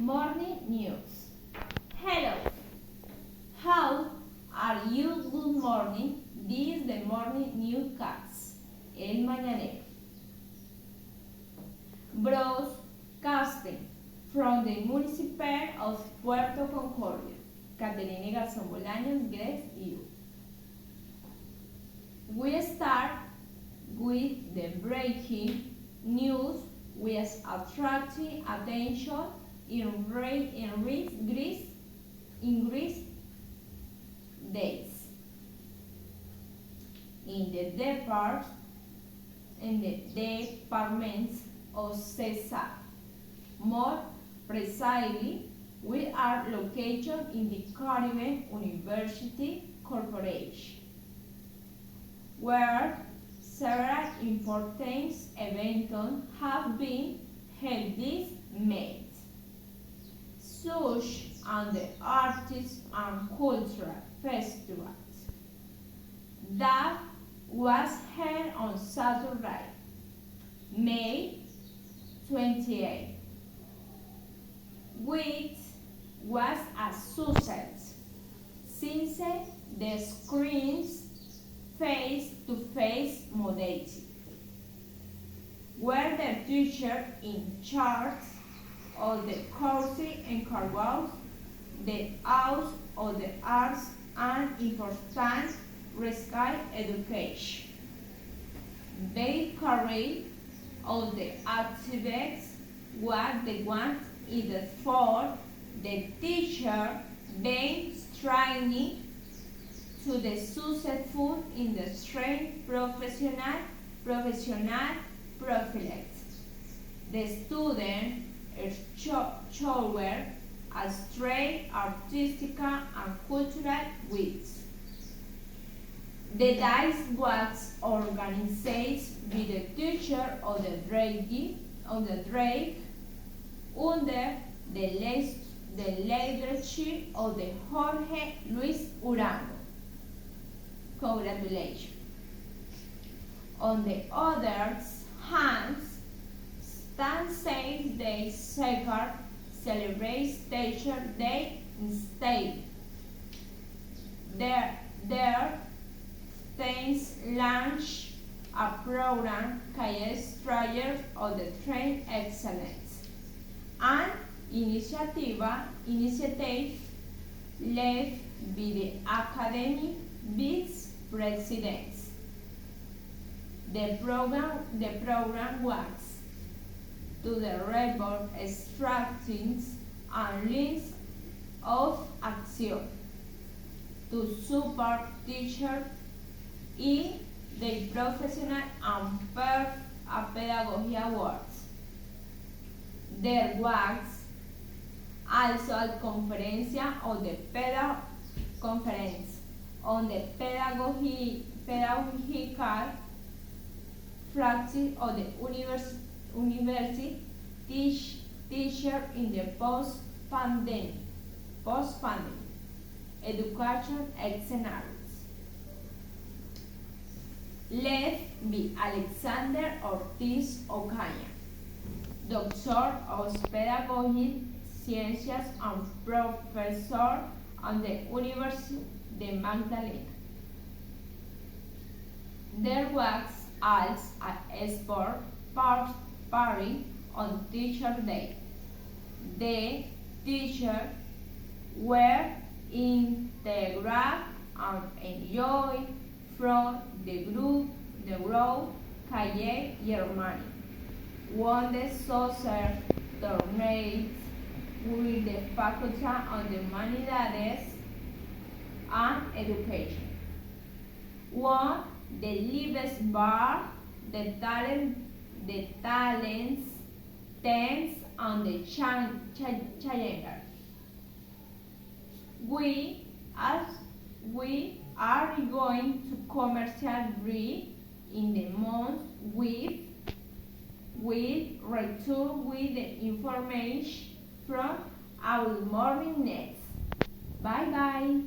Morning news. Hello. How are you? Good morning. This is the morning newscast. El Mañanero. Broadcasting from the municipal of Puerto Concordia. Caterina Garzón Bolaños, Grace, you. We start with the breaking news with attracting attention in Greece days. In the departments of Cesar. More precisely, we are located in the Caribbean University Corporation, where several important events have been held this May, such as the Artists and Cultural Festival that was held on Saturday, May 28, which was a success since the screens face-to-face modality, where the teacher in charge of the course encargos the house of the arts and important rescue education. They carry out the activities what they want is for the teacher being training to the successful in the strength professional profile. The student is showered a straight artistic and cultural wits. The dice was organized by the teacher of the Drake under the leadership of the Jorge Luis Urango. Congratulations. On the other hand, Stan says they celebrate Teacher Day instead. Their students launch a program called Strayers of the Train Excellence, an initiative led by the Academy Vice Presidents. The program was to the report instructions and links of action to support teachers in their professional and pedagogy awards. There was also a conference on the pedagogical practice of the university teacher in the post-pandemic education scenarios, led by Alexander Ortiz Ocaña, Doctor of Pedagogy Sciences and Professor at the University de Magdalena. There was also a sport party on Teacher Day. The teachers were integrated and enjoyed from the group Calle Germany, won the soccer tournament with the Faculty of Humanidades and Education, won the Libes Bar, the Talents Tents, and the Challenger. We are going to commercial break in the month with return with the information from our morning news. Bye bye.